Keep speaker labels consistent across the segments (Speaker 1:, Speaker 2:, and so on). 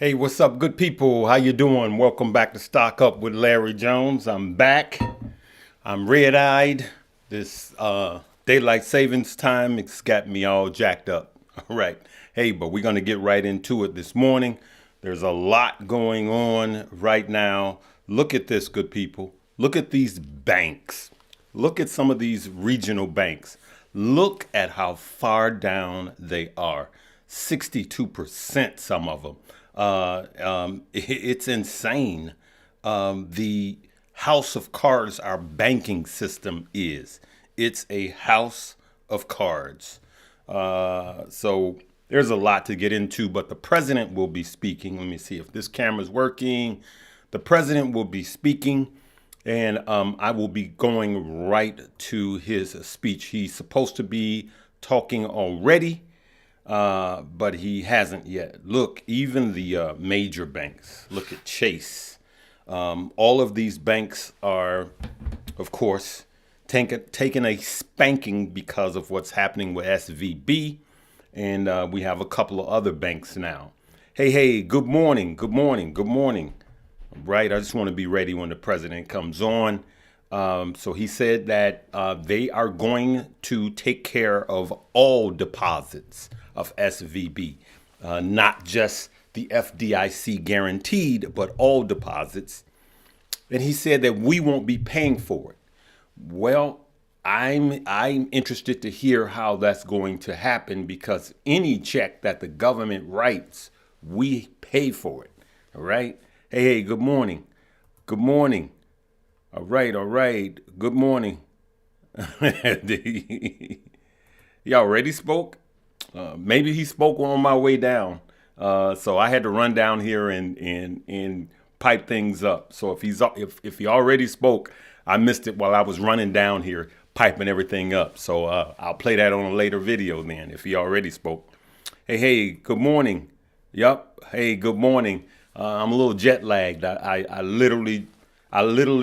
Speaker 1: Hey, what's up, good people? How you doing? Welcome back to Stock Up with Larry Jones. I'm back. I'm red-eyed. This daylight savings time, it's got me all jacked up. All right. Hey, but we're going to get right into it this morning. There's a lot going on right now. Look at this, good people. Look at these banks. Look at some of these regional banks. Look at how far down they are. 62%, some of them. It's insane. The house of cards our banking system is. It's a house of cards. So there's a lot to get into, but the president will be speaking. Let me see if this camera's working. The president will be speaking, and I will be going right to his speech. He's supposed to be talking already. But he hasn't yet. Look, even the major banks. Look at Chase. All of these banks are, of course, taking a spanking because of what's happening with SVB. And we have a couple of other banks now. Hey, good morning, good morning, good morning. Right, I just want to be ready when the president comes on. So he said that they are going to take care of all deposits of SVB, not just the FDIC guaranteed, but all deposits. And he said that we won't be paying for it. Well, I'm interested to hear how that's going to happen, because any check that the government writes, we pay for it. All right. Hey, good morning. Good morning. All right. Good morning. He already spoke? Maybe he spoke on my way down. So I had to run down here and pipe things up. So if he already spoke, I missed it while I was running down here piping everything up. So I'll play that on a later video then if he already spoke. Hey, good morning. Yup. Hey, good morning. I'm a little jet lagged. I literally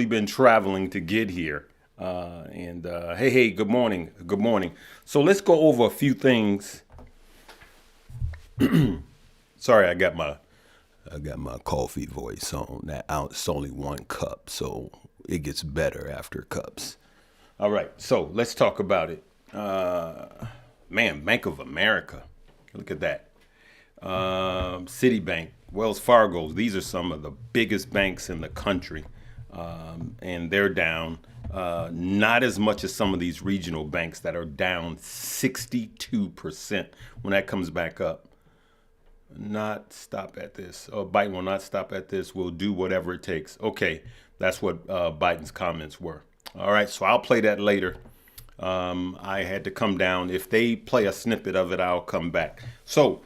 Speaker 1: been traveling to get here. Hey, good morning. Good morning. So let's go over a few things. Sorry, I got my coffee voice on. That it's only one cup, so it gets better after cups. All right, so let's talk about it. Bank of America. Look at that. Citibank, Wells Fargo. These are some of the biggest banks in the country, and they're down. Not as much as some of these regional banks that are down 62% when that comes back up. Not stop at this. Biden will not stop at this. We'll do whatever it takes. Okay, that's what Biden's comments were. All right, so I'll play that later. I had to come down. If they play a snippet of it, I'll come back. So,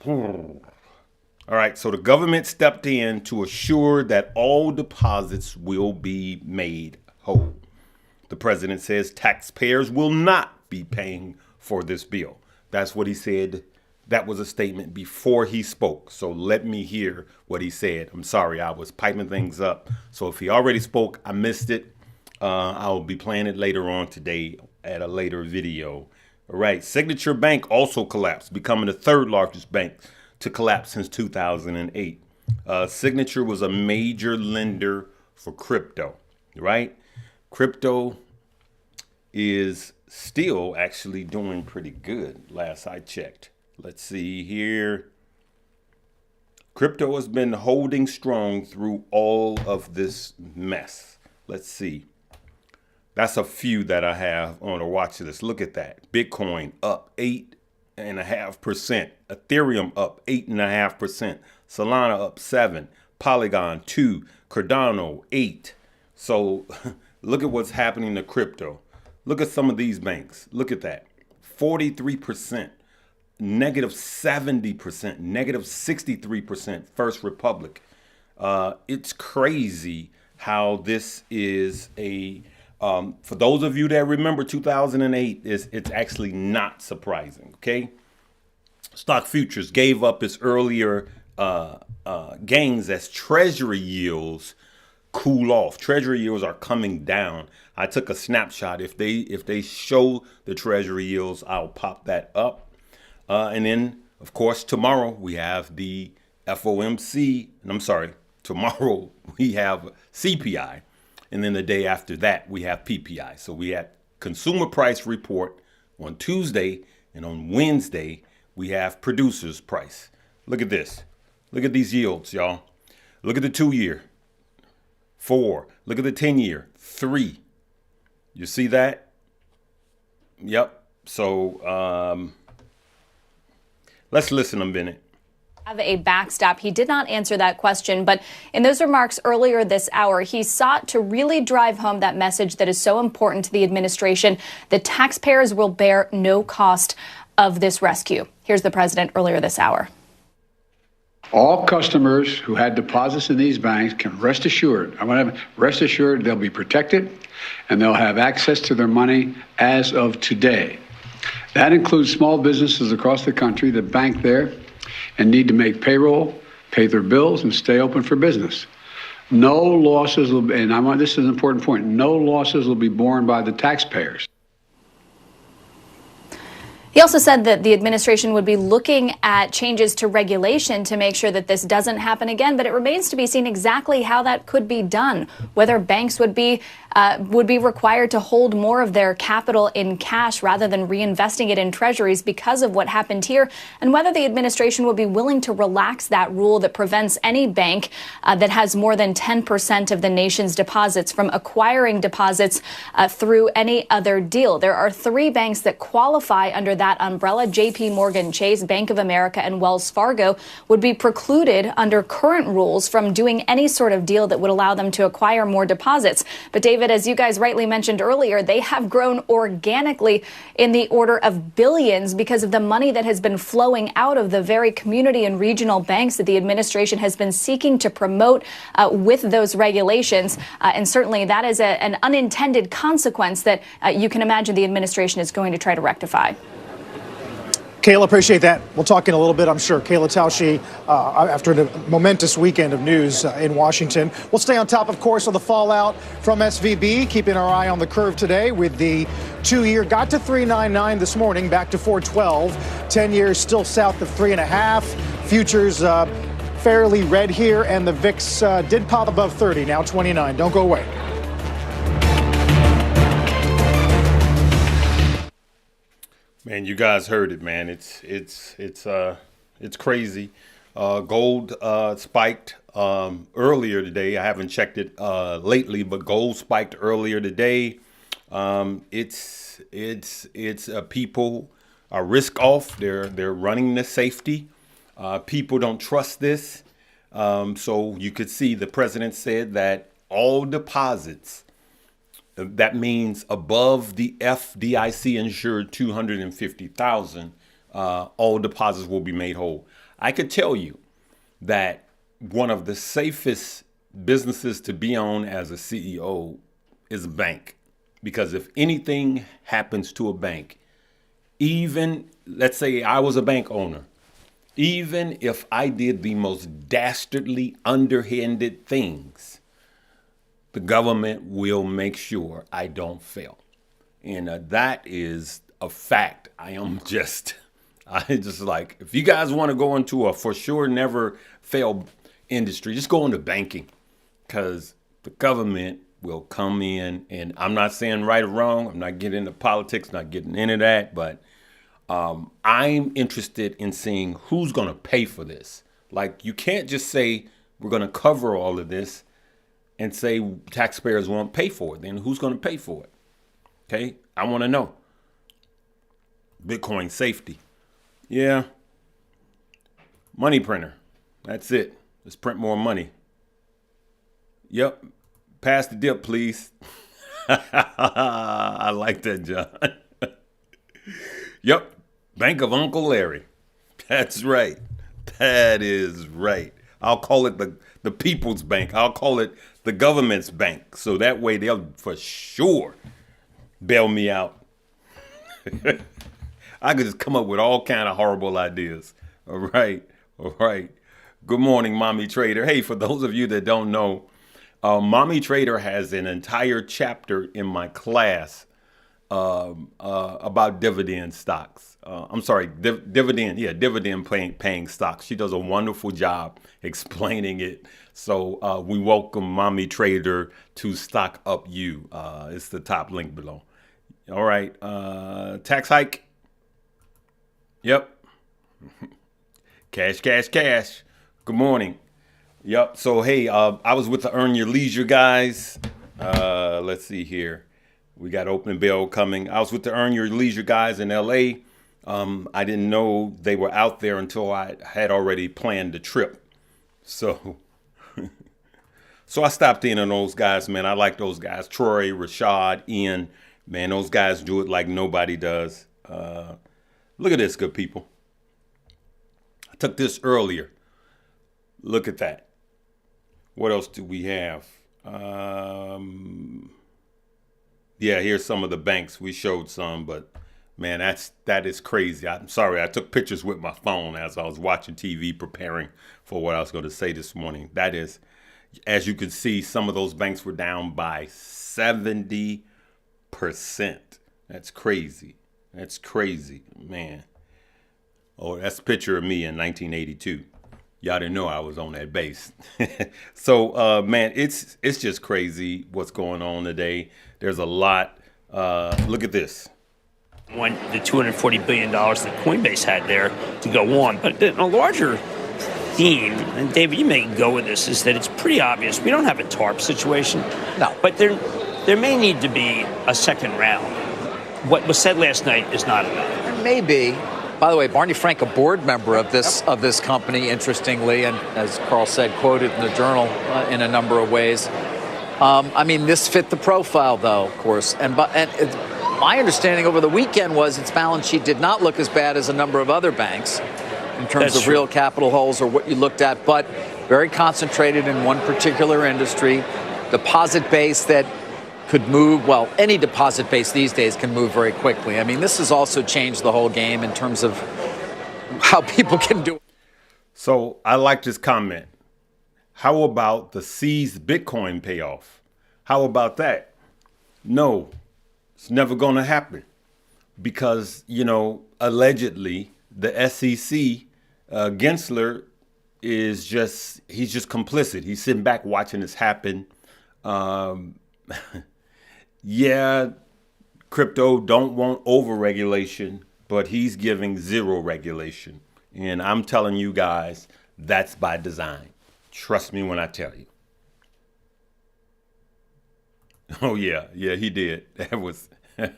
Speaker 1: all right, so the government stepped in to assure that all deposits will be made whole. The president says taxpayers will not be paying for this bill. That's what he said. That was a statement before he spoke. So let me hear what he said. I'm sorry, I was piping things up. So if he already spoke, I missed it. I'll be playing it later on today at a later video. All right, Signature Bank also collapsed, becoming the third largest bank to collapse since 2008. Signature was a major lender for crypto, right? Crypto is still actually doing pretty good, last I checked. Let's see here. Crypto has been holding strong through all of this mess. Let's see. That's a few that I have on the watch list. Look at that. Bitcoin up 8.5%. Ethereum up 8.5%. Solana up 7%. Polygon 2%. Cardano 8%. So look at what's happening to crypto. Look at some of these banks. Look at that. 43%. Negative 70%, negative 63%, First Republic. It's crazy how this is for those of you that remember 2008, it's actually not surprising, okay? Stock futures gave up its earlier gains as treasury yields cool off. Treasury yields are coming down. I took a snapshot. If they show the treasury yields, I'll pop that up. And then, Of course, tomorrow we have the FOMC. I'm sorry, tomorrow we have CPI. And then the day after that, we have PPI. So we have consumer price report on Tuesday, and on Wednesday, we have producers price. Look at this. Look at these yields, y'all. Look at the 2-year, 4. Look at the 10-year, 3. You see that? Yep. So let's listen a minute.
Speaker 2: Have a backstop. He did not answer that question, but in those remarks earlier this hour, he sought to really drive home that message that is so important to the administration, that taxpayers will bear no cost of this rescue. Here's the president earlier this hour.
Speaker 3: All customers who had deposits in these banks can rest assured, rest assured they'll be protected and they'll have access to their money as of today. That includes small businesses across the country that bank there and need to make payroll, pay their bills, and stay open for business. No losses will be, and this is an important point, no losses will be borne by the taxpayers.
Speaker 2: He also said that the administration would be looking at changes to regulation to make sure that this doesn't happen again, but it remains to be seen exactly how that could be done, whether banks would be required to hold more of their capital in cash rather than reinvesting it in treasuries because of what happened here, and whether the administration would be willing to relax that rule that prevents any bank that has more than 10% of the nation's deposits from acquiring deposits through any other deal. There are 3 banks that qualify under that umbrella. JP Morgan Chase, Bank of America, and Wells Fargo would be precluded under current rules from doing any sort of deal that would allow them to acquire more deposits. But David, as you guys rightly mentioned earlier, they have grown organically in the order of billions because of the money that has been flowing out of the very community and regional banks that the administration has been seeking to promote with those regulations. And certainly that is an unintended consequence that you can imagine the administration is going to try to rectify.
Speaker 4: Kayla, appreciate that. We'll talk in a little bit, I'm sure. Kayla Tausche, after the momentous weekend of news in Washington. We'll stay on top, of course, of the fallout from SVB, keeping our eye on the curve today with the 2-year got to 3.99 this morning, back to 4.12. 10 years still south of 3.5. Futures fairly red here, and the VIX did pop above 30, now 29. Don't go away.
Speaker 1: Man, you guys heard it, man. It's crazy. Gold spiked earlier today. I haven't checked it lately, but gold spiked earlier today. It's people are risk off. They're running the safety. People don't trust this. So you could see the president said that all deposits, that means above the FDIC insured 250,000, all deposits will be made whole. I could tell you that one of the safest businesses to be on as a CEO is a bank, because if anything happens to a bank, even let's say I was a bank owner, even if I did the most dastardly, underhanded things, the government will make sure I don't fail. And that is a fact. I just like, if you guys want to go into a for sure never fail industry, just go into banking, because the government will come in, and I'm not saying right or wrong. I'm not getting into politics, not getting into that, but I'm interested in seeing who's going to pay for this. Like, you can't just say we're going to cover all of this and say taxpayers won't pay for it. Then who's going to pay for it? Okay, I want to know. Bitcoin safety. Yeah. Money printer. That's it. Let's print more money. Yep. Pass the dip, please. I like that, John. Yep. Bank of Uncle Larry. That's right. That is right. I'll call it the People's Bank. I'll call it the government's bank. So that way they'll for sure bail me out. I could just come up with all kind of horrible ideas. All right. All right. Good morning, Mommy Trader. Hey, for those of you that don't know, Mommy Trader has an entire chapter in my class about dividend stocks. I'm sorry, dividend paying stocks. She does a wonderful job explaining it. So we welcome Mommy Trader to Stock Up You. It's the top link below. All right, tax hike. Yep. Cash. Good morning. Yep. So, hey, I was with the Earn Your Leisure guys. Let's see here. We got opening bell coming. I was with the Earn Your Leisure guys in LA. I didn't know they were out there until I had already planned the trip. So, so I stopped in on those guys, man. I like those guys. Troy, Rashad, Ian. Man, those guys do it like nobody does. Look at this, good people. I took this earlier. Look at that. What else do we have? Yeah, here's some of the banks. We showed some, but man, that is crazy. I'm sorry. I took pictures with my phone as I was watching TV preparing for what I was going to say this morning. That is, as you can see, some of those banks were down by 70%. That's crazy. That's crazy, man. Oh, that's a picture of me in 1982. Y'all didn't know I was on that base. So, man, it's just crazy what's going on today. There's a lot. Look at this.
Speaker 5: Want the $240 billion that Coinbase had there to go on. But a larger theme, and David, you may go with this, is that it's pretty obvious. We don't have a TARP situation. No. But there may need to be a second round. What was said last night is not enough.
Speaker 6: There may be. By the way, Barney Frank, a board member of this company, interestingly, and as Carl said, quoted in the Journal in a number of ways. I mean, this fit the profile, though, of course. And my understanding over the weekend was its balance sheet did not look as bad as a number of other banks in terms of real capital holes or what you looked at, but very concentrated in one particular industry, deposit base that could move, well, any deposit base these days can move very quickly. I mean, this has also changed the whole game in terms of how people can do it.
Speaker 1: So I like this comment. How about the seized Bitcoin payoff? How about that? No, it's never going to happen because, allegedly the SEC, Gensler, he's just complicit. He's sitting back watching this happen. Yeah, crypto don't want over-regulation, but he's giving zero regulation. And I'm telling you guys, that's by design. Trust me when I tell you. Oh, yeah, he did. That was, yeah,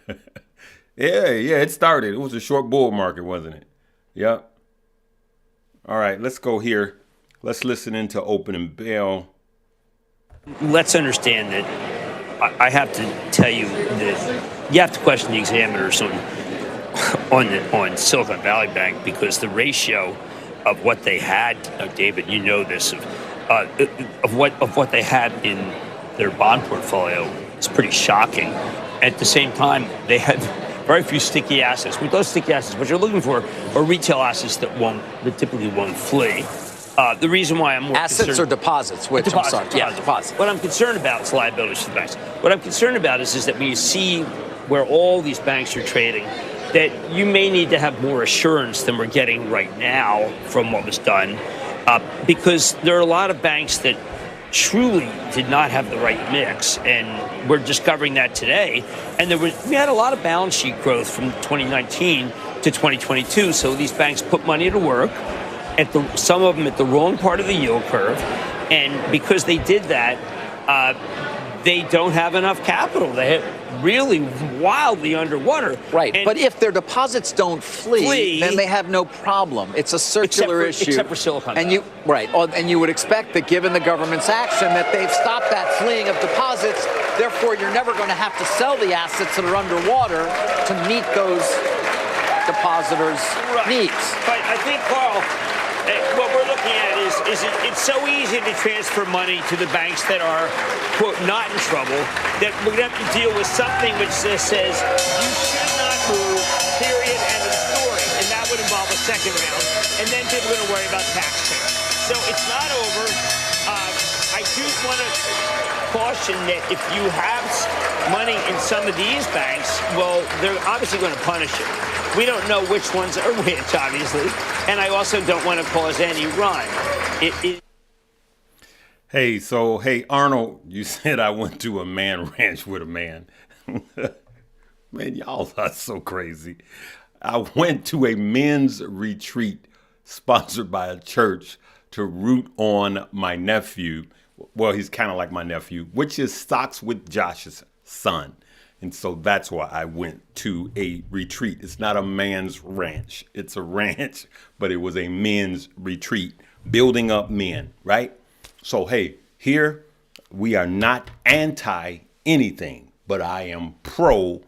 Speaker 1: it started. It was a short bull market, wasn't it? Yep. All right, let's go here. Let's listen into opening bell.
Speaker 5: Let's understand that I have to tell you that you have to question the examiners on Silicon Valley Bank because the ratio of what they had, David, you know this, of what they had in their bond portfolio is pretty shocking. At the same time, they had very few sticky assets. With those sticky assets, what you're looking for are retail assets that typically won't flee. The reason why I'm more
Speaker 6: assets
Speaker 5: concerned,
Speaker 6: or deposits, which
Speaker 5: deposits,
Speaker 6: I'm sorry, yeah, deposits.
Speaker 5: What I'm concerned about is liabilities to the banks. What I'm concerned about is that when you see where all these banks are trading, that you may need to have more assurance than we're getting right now from what was done, because there are a lot of banks that truly did not have the right mix, and we're discovering that today. And we had a lot of balance sheet growth from 2019 to 2022, so these banks put money to work. Some of them at the wrong part of the yield curve, and because they did that, they don't have enough capital. They hit really wildly underwater.
Speaker 6: Right,
Speaker 5: and
Speaker 6: but if their deposits don't flee, then they have no problem. It's a circular issue.
Speaker 5: Except for Silicon Valley.
Speaker 6: And you would expect that given the government's action that they've stopped that fleeing of deposits, therefore you're never going to have to sell the assets that are underwater to meet those depositors' needs.
Speaker 5: But I think, Carl, what we're looking at is it's so easy to transfer money to the banks that are, quote, not in trouble, that we're going to have to deal with something which says you should not move, period, end of the story. And that would involve a second round. And then people are going to worry about taxpayers. So it's not over. I do want to caution that if you have money in some of these banks, well, they're obviously going to punish you. We don't know which ones are which, obviously, and I also don't want to cause any run.
Speaker 1: Hey, Arnold, you said I went to a man ranch with a man. Man, y'all are so crazy. I went to a men's retreat sponsored by a church to root on my nephew. Well, he's kind of like my nephew, which is stocks with Josh's son. And so that's why I went to a retreat. It's not a man's ranch. It's a ranch, but it was a men's retreat, building up men, right? So, hey, here we are not anti anything, but I am pro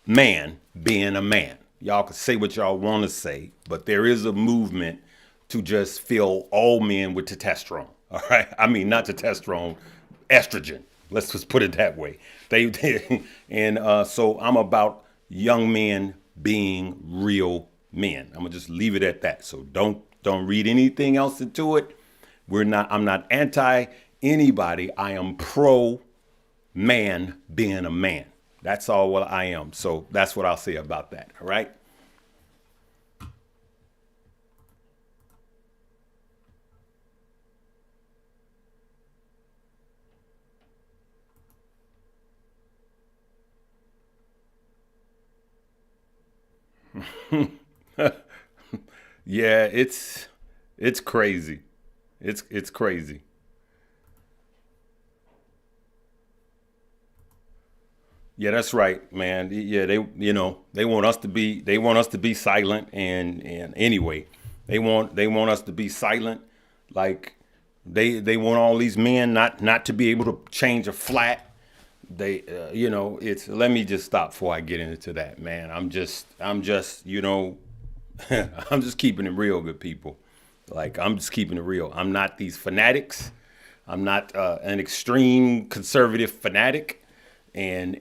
Speaker 1: man being a man. Y'all can say what y'all want to say, but there is a movement to just fill all men with testosterone. All right. I mean, not testosterone, estrogen. Let's just put it that way. So I'm about young men being real men. I'm gonna just leave it at that. So don't read anything else into it. I'm not anti anybody. I am pro man being a man. That's all what I am. So that's what I'll say about that. All right. Yeah, it's crazy. It's crazy. Yeah, that's right, man. Yeah, they want us to be silent and anyway, they want us to be silent. Like they want all these men not to be able to change a flat. Let me just stop before I get into that, man. I'm just I'm just keeping it real, good people. Like, I'm just keeping it real. I'm not these fanatics. I'm not an extreme conservative fanatic. And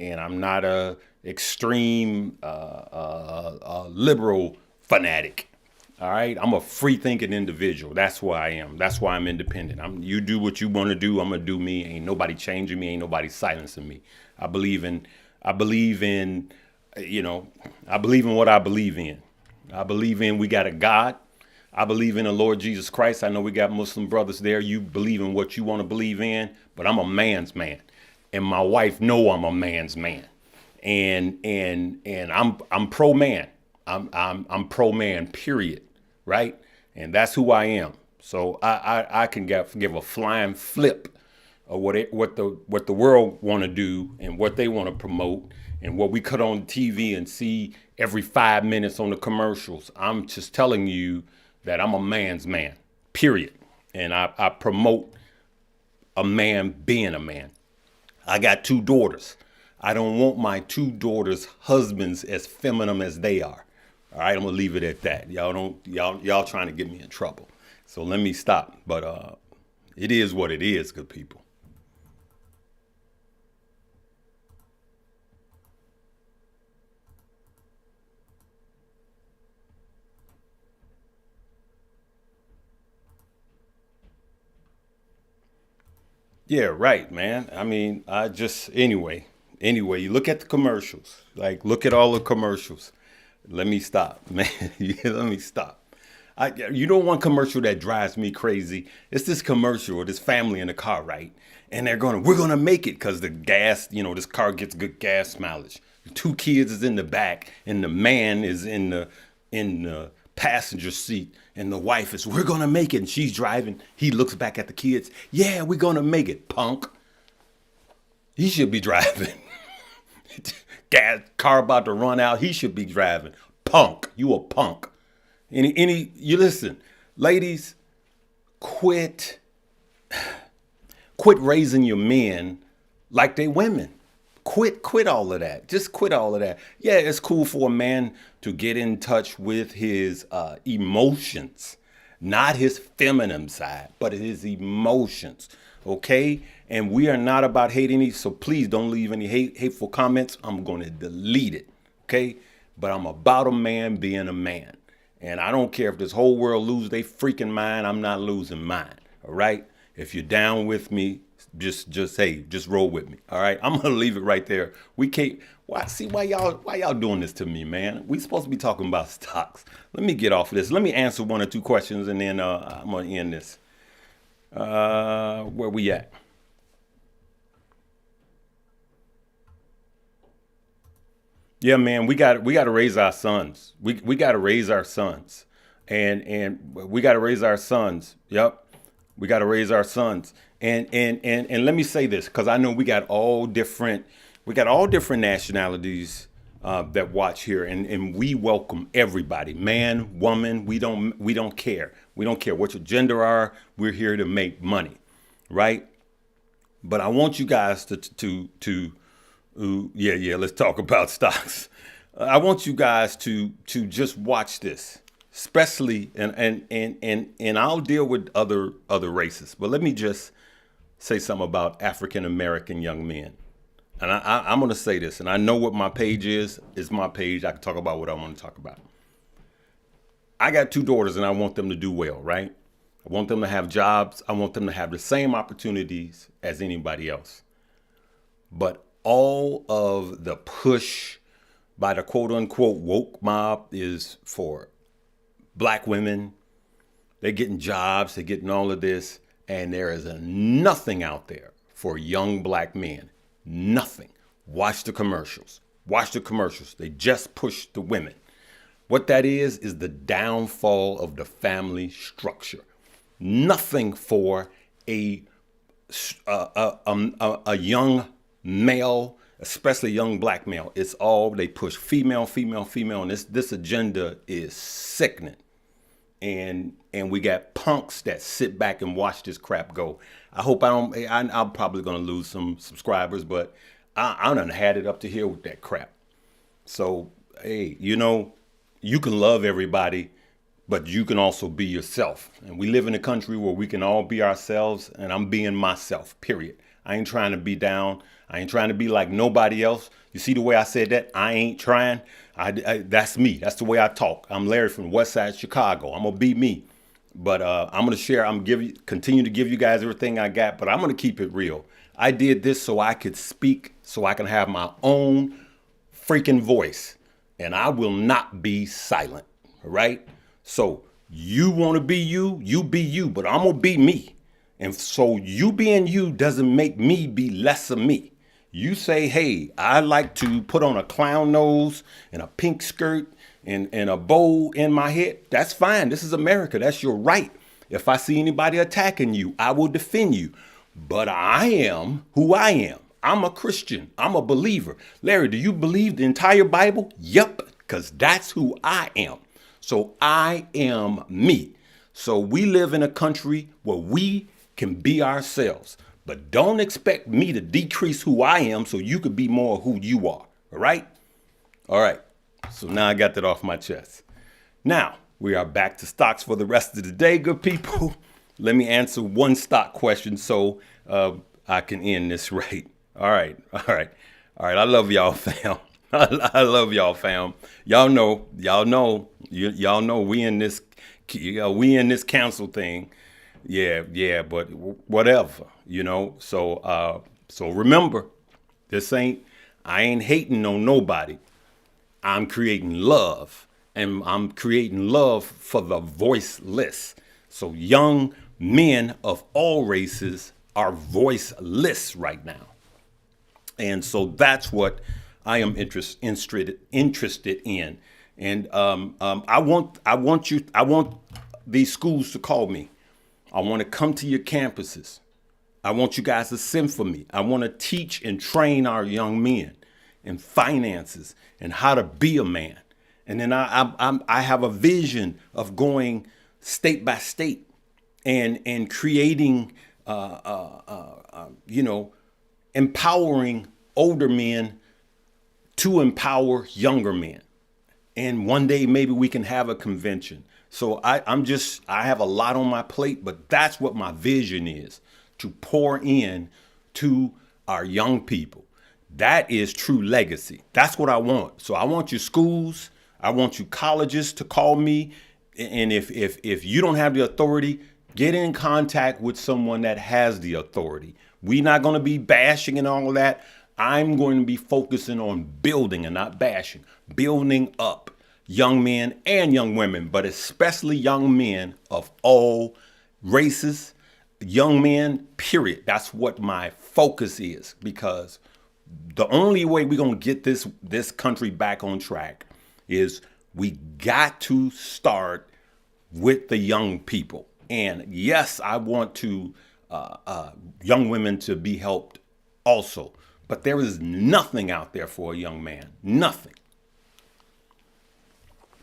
Speaker 1: I'm not a extreme liberal fanatic. All right, I'm a free thinking individual. That's why I am. That's why I'm independent. You do what you want to do. I'm gonna do me. Ain't nobody changing me. Ain't nobody silencing me. I believe in what I believe in. I believe in we got a God. I believe in the Lord Jesus Christ. I know we got Muslim brothers there. You believe in what you want to believe in, but I'm a man's man. And my wife know I'm a man's man, and I'm pro man. I'm pro man. Period. Right. And that's who I am. So I can give a flying flip of what the world want to do and what they want to promote and what we cut on TV and see every 5 minutes on the commercials. I'm just telling you that I'm a man's man. Period. And I promote a man being a man. I got 2 daughters. I don't want my 2 daughters' husbands as feminine as they are. All right, I'm gonna leave it at that. Y'all trying to get me in trouble. So let me stop. But it is what it is, good people. Yeah, right, man. I mean, anyway, you look at the commercials. Like, look at all the commercials. Let me stop, man. Let me stop. You know one commercial that drives me crazy? It's this commercial of this family in the car, right? And we're going to make it because the gas, this car gets good gas mileage. The 2 kids is in the back and the man is in the passenger seat. And the wife is, we're going to make it. And she's driving. He looks back at the kids. Yeah, we're going to make it, punk. He should be driving. Car about to run out. He should be driving. Punk. You a punk. You listen, ladies, quit raising your men like they women. Quit all of that. Just quit all of that. Yeah, it's cool for a man to get in touch with his emotions, not his feminine side, but his emotions. Okay? And we are not about hating, so please don't leave any hateful comments. I'm going to delete it. Okay? But I'm about a man being a man. And I don't care if this whole world lose their freaking mind. I'm not losing mine. All right? If you're down with me, just roll with me. All right, I'm gonna leave it right there. We can't. Why y'all doing this to me, man? We supposed to be talking about stocks. Let me get off of this. Let me answer one or two questions, and then I'm gonna end this. Where we at? Yeah, man, we got to raise our sons. We got to raise our sons, and we got to raise our sons. Yep, we got to raise our sons. And let me say this, because I know we got all different nationalities that watch here, and we welcome everybody, man, woman. We don't care. We don't care what your gender are. We're here to make money, right? But I want you guys let's talk about stocks. I want you guys to just watch this, especially and I'll deal with other races, but let me just say something about African American young men. And I'm going to say this, and I know what my page is my page. I can talk about what I want to talk about. I got 2 daughters, and I want them to do well, right? I want them to have jobs. I want them to have the same opportunities as anybody else. But all of the push by the quote unquote woke mob is for black women. They're getting jobs, they're getting all of this, and there is nothing out there for young black men. Nothing. Watch the commercials. Watch the commercials. They just push the women. What that is the downfall of the family structure. Nothing for a young male, especially young black male. It's all they push female, and this agenda is sickening. And we got punks that sit back and watch this crap go. I hope I'm probably gonna lose some subscribers, but I done had it up to here with that crap. So hey, you can love everybody, but you can also be yourself. And we live in a country where we can all be ourselves, and I'm being myself, period. I ain't trying to be down. I ain't trying to be like nobody else. You see the way I said that? I ain't trying. That's me. That's the way I talk. I'm Larry from West Side Chicago. I'm gonna be me. But I'm gonna share. Continue to give you guys everything I got. But I'm gonna keep it real. I did this so I could speak, so I can have my own freaking voice, and I will not be silent. All right. So you want to be you, you be you. But I'm gonna be me. And so you being you doesn't make me be less of me. You say, hey, I like to put on a clown nose and a pink skirt and a bow in my head. That's fine. This is America. That's your right. If I see anybody attacking you, I will defend you. But I am who I am. I'm a Christian. I'm a believer. Larry, do you believe the entire Bible? Yep, because that's who I am. So I am me. So we live in a country where we can be ourselves. But don't expect me to decrease who I am so you could be more who you are. All right? All right. So now I got that off my chest. Now we are back to stocks for the rest of the day, good people. Let me answer one stock question so I can end this right. All right. I love y'all, fam. I love y'all, fam. Y'all know we in this council thing. Yeah, but whatever, So remember, I ain't hating on nobody. I'm creating love, and I'm creating love for the voiceless. So young men of all races are voiceless right now. And so that's what I am interested in. And I want these schools to call me. I want to come to your campuses. I want you guys to send for me. I want to teach and train our young men in finances and how to be a man. And then I have a vision of going state by state and creating, empowering older men to empower younger men. And one day maybe we can have a convention. So I have a lot on my plate, but that's what my vision is, to pour in to our young people. That is true legacy. That's what I want. So I want your schools, I want you colleges to call me. And if you don't have the authority, Get in contact with someone that has the authority. We're not going to be bashing and all of that. I'm going to be focusing on building and not bashing, building up young men and young women, but especially young men of all races, young men, period. That's what my focus is, because the only way we're going to get this country back on track is we got to start with the young people. And yes, I want to young women to be helped also, but there is nothing out there for a young man. Nothing.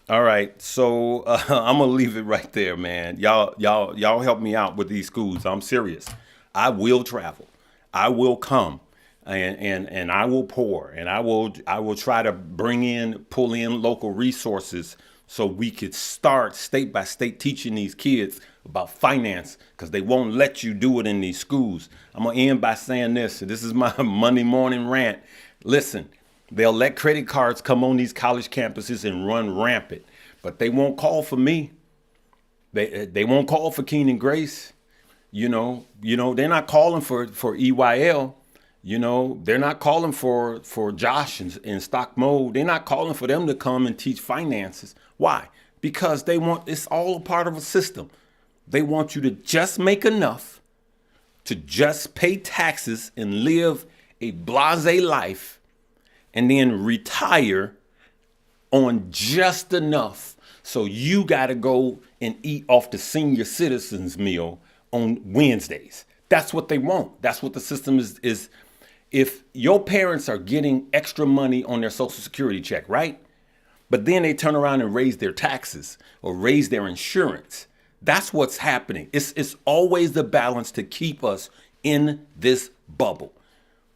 Speaker 1: All right, so I'm gonna leave it right there, man. Y'all help me out with these schools. I'm serious. I will travel. I will come, and I will pour, and I will try to pull in local resources so we could start state by state teaching these kids about finance, because they won't let you do it in these schools. I'm gonna end by saying this. This is my Monday morning rant. Listen. They'll let credit cards come on these college campuses and run rampant, but they won't call for me. They won't call for Keenan Grace. You know, they're not calling for EYL. You know, they're not calling for Josh in stock mode. They're not calling for them to come and teach finances. Why? Because it's all a part of a system. They want you to just make enough to just pay taxes and live a blasé life, and then retire on just enough. So you got to go and eat off the senior citizens meal on Wednesdays. That's what they want. That's what the system is. If your parents are getting extra money on their Social Security check, right? But then they turn around and raise their taxes or raise their insurance. That's what's happening. It's always the balance to keep us in this bubble.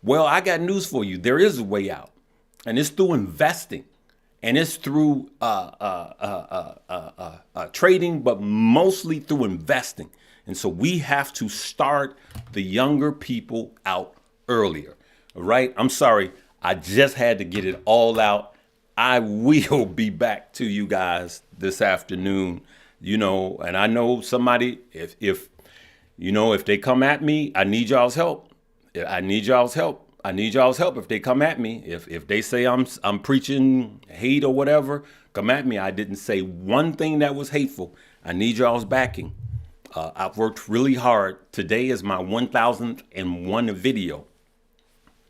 Speaker 1: Well, I got news for you. There is a way out. And it's through investing, and it's through trading, but mostly through investing. And so we have to start the younger people out earlier. All right. I'm sorry. I just had to get it all out. I will be back to you guys this afternoon, and I know somebody, if they come at me, I need y'all's help. I need y'all's help. If they come at me, if they say I'm preaching hate or whatever, come at me. I didn't say one thing that was hateful. I need y'all's backing. I've worked really hard. Today is my 1001 video,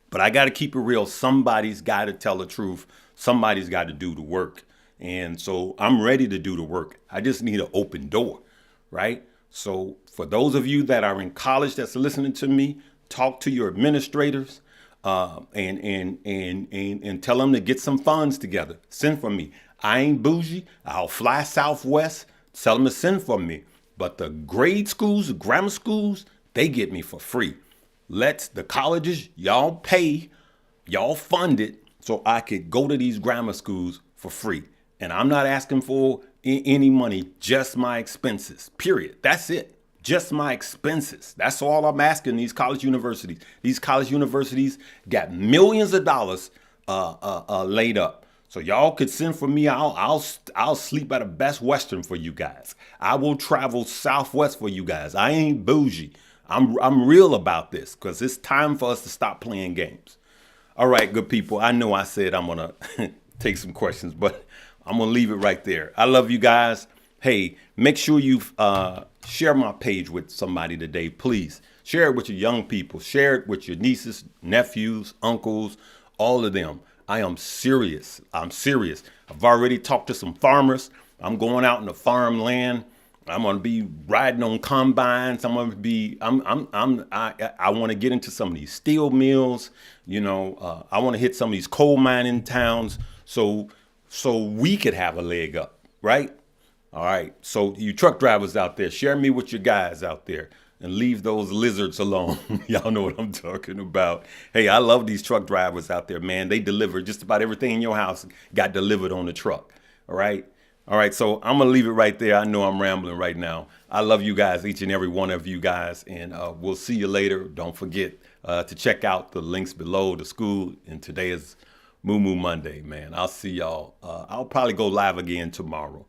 Speaker 1: but I got to keep it real. Somebody's got to tell the truth. Somebody's got to do the work. And so I'm ready to do the work. I just need an open door, right? So for those of you that are in college that's listening to me, talk to your administrators. And tell them to get some funds together. Send for me. I ain't bougie. I'll fly Southwest. Tell them to send for me. But the grade schools, the grammar schools, they get me for free. Let the colleges, y'all pay, y'all fund it so I could go to these grammar schools for free. And I'm not asking for any money, just my expenses, period. That's it. Just my expenses. That's all I'm asking these college universities. These college universities got millions of dollars laid up. So y'all could send for me. I'll sleep at a Best Western for you guys. I will travel Southwest for you guys. I ain't bougie. I'm real about this, because it's time for us to stop playing games. All right, good people. I know I said I'm gonna take some questions, but I'm gonna leave it right there. I love you guys. Hey, make sure you share my page with somebody today, please. Share it with your young people. Share it with your nieces, nephews, uncles, all of them. I am serious. I'm serious. I've already talked to some farmers. I'm going out in the farmland. I'm going to be riding on combines. I want to get into some of these steel mills. I want to hit some of these coal mining towns so we could have a leg up, right? All right. So you truck drivers out there, share me with your guys out there and leave those lizards alone. Y'all know what I'm talking about. Hey, I love these truck drivers out there, man. They deliver just about everything in your house got delivered on the truck. All right. All right. So I'm going to leave it right there. I know I'm rambling right now. I love you guys, each and every one of you guys. And we'll see you later. Don't forget to check out the links below the school. And today is Moo Moo Monday, man. I'll see y'all. I'll probably go live again tomorrow.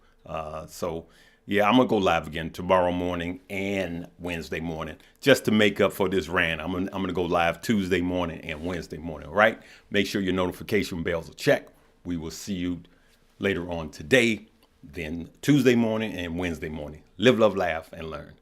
Speaker 1: So Yeah, I'm going to go live again tomorrow morning and Wednesday morning just to make up for this rant. I'm gonna go live Tuesday morning and Wednesday morning, all right? Make sure your notification bells are checked. We will see you later on today, then Tuesday morning and Wednesday morning. Live, love, laugh, and learn.